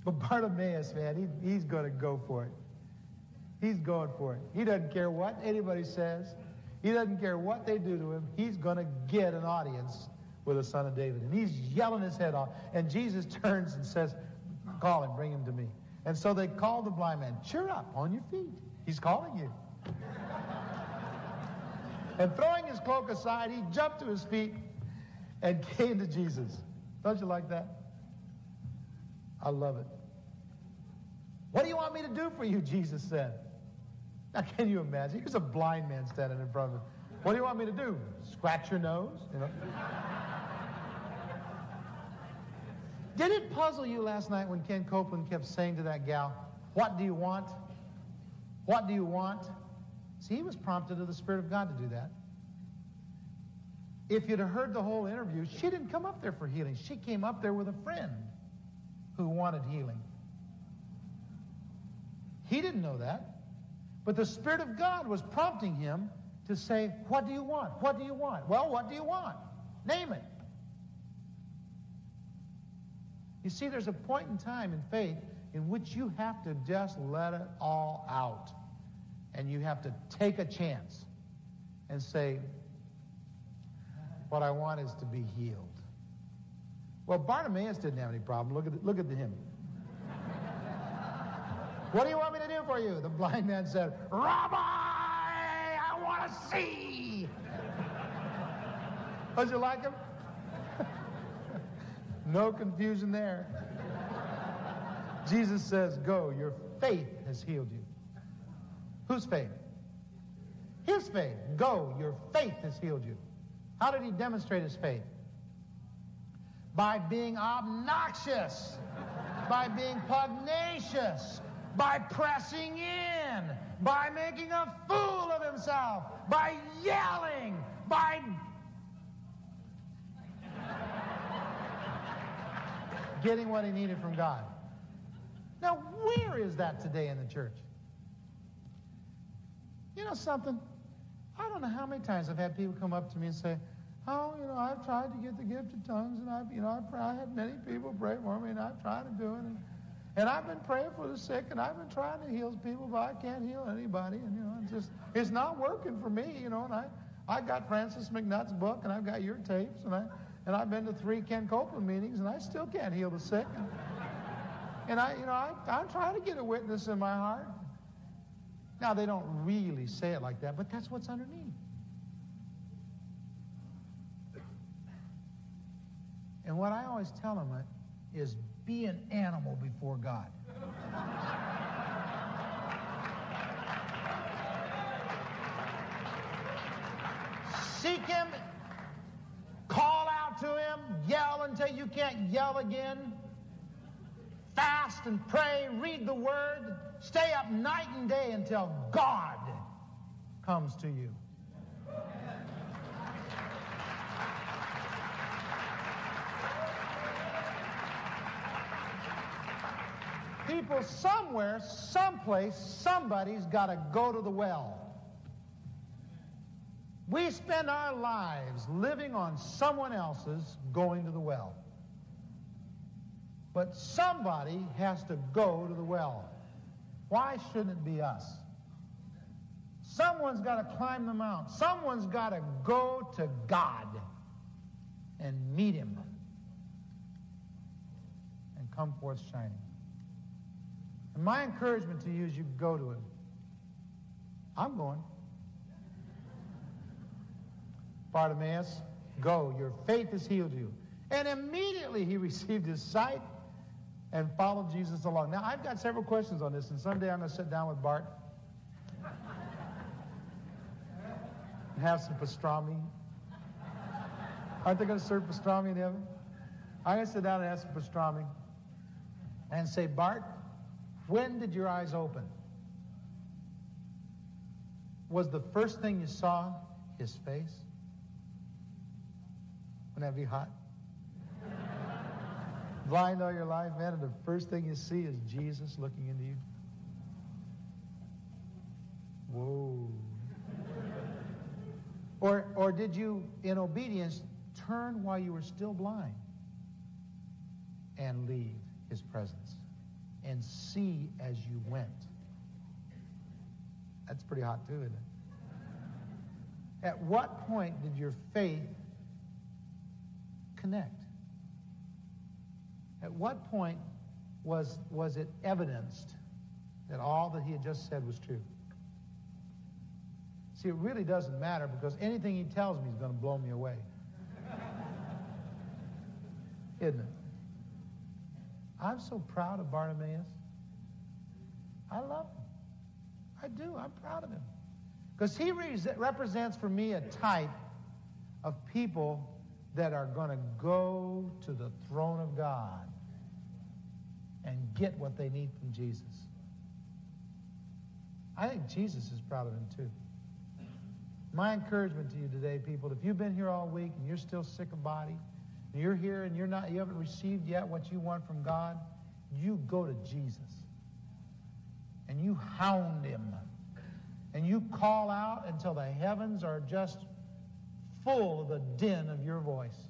But Bartimaeus, man, he's going to go for it. He's going for it. He doesn't care what anybody says. He doesn't care what they do to him. He's going to get an audience with the Son of David. And he's yelling his head off. And Jesus turns and says, call him, bring him to me. And so they call the blind man, cheer up, on your feet. He's calling you. And throwing his cloak aside, he jumped to his feet and came to Jesus. Don't you like that? I love it. What do you want me to do for you? Jesus said. Now, can you imagine? Here's a blind man standing in front of him. What do you want me to do? Scratch your nose? You know? Did it puzzle you last night when Ken Copeland kept saying to that gal, what do you want? What do you want? See, he was prompted of the Spirit of God to do that. If you'd have heard the whole interview, she didn't come up there for healing. She came up there with a friend who wanted healing. He didn't know that. But the Spirit of God was prompting him to say, what do you want? What do you want? Well, what do you want? Name it. You see, there's a point in time in faith in which you have to just let it all out. And you have to take a chance and say, what I want is to be healed. Well, Bartimaeus didn't have any problem. Look at him. What do you want me to do for you? The blind man said, Rabbi, I want to see. Don't you like him? No confusion there. Jesus says, go, your faith has healed you. Whose faith? His faith. Go, your faith has healed you. How did he demonstrate his faith? By being obnoxious, by being pugnacious, by pressing in, by making a fool of himself, by yelling, by getting what he needed from God. Now, where is that today in the church? You know something? I don't know how many times I've had people come up to me and say, oh, you know, I've tried to get the gift of tongues, and I had many people pray for me, and I've tried to do it, and I've been praying for the sick, and I've been trying to heal people, but I can't heal anybody, and, you know, it's not working for me, you know, and I got Francis McNutt's book, and I've got your tapes, and I've been to 3 Ken Copeland meetings, and I still can't heal the sick, and I'm trying to get a witness in my heart. Now, they don't really say it like that, but that's what's underneath. And what I always tell them is be an animal before God. Seek Him, call out to Him, yell until you can't yell again, fast and pray, read the Word, stay up night and day until God comes to you. People somewhere, someplace, somebody's got to go to the well. We spend our lives living on someone else's going to the well. But somebody has to go to the well. Why shouldn't it be us? Someone's got to climb the mountain. Someone's got to go to God and meet Him and come forth shining. And my encouragement to you is you go to Him. I'm going. Bartimaeus, go. Your faith has healed you. And immediately he received his sight and followed Jesus along. Now, I've got several questions on this, and someday I'm going to sit down with Bart and have some pastrami. Aren't they going to serve pastrami in heaven? I'm going to sit down and have some pastrami and say, Bart, when did your eyes open? Was the first thing you saw His face? Wouldn't that be hot? Blind all your life, man, and the first thing you see is Jesus looking into you. Whoa. Or did you, in obedience, turn while you were still blind and leave His presence? and see as you went. That's pretty hot too, isn't it? At what point did your faith connect? At what point was it evidenced that all that he had just said was true? See, it really doesn't matter, because anything he tells me is going to blow me away. Isn't it? I'm so proud of Bartimaeus. I love him. I do. I'm proud of him. Because he represents for me a type of people that are going to go to the throne of God and get what they need from Jesus. I think Jesus is proud of him too. My encouragement to you today, people, if you've been here all week and you're still sick of body, and you're here and you haven't received yet what you want from God, you go to Jesus and you hound him and you call out until the heavens are just full of the din of your voice.